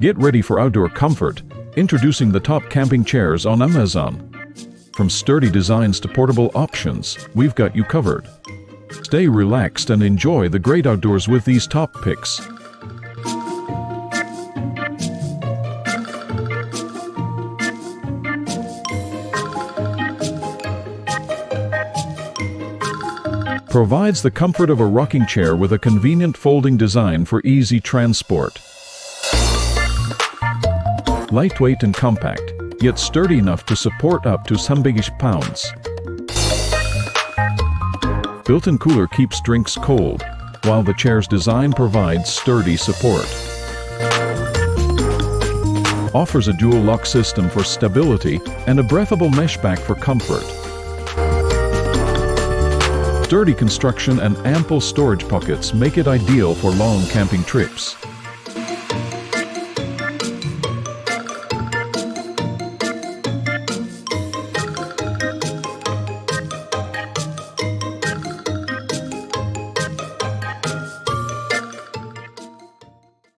Get ready for outdoor comfort. Introducing the top camping chairs on Amazon. From sturdy designs to portable options, we've got you covered. Stay relaxed and enjoy the great outdoors with these top picks. Provides the comfort of a rocking chair with a convenient folding design for easy transport. Lightweight and compact, yet sturdy enough to support up to some biggish pounds. Built-in cooler keeps drinks cold, while the chair's design provides sturdy support. Offers a dual lock system for stability and a breathable mesh back for comfort. Sturdy construction and ample storage pockets make it ideal for long camping trips.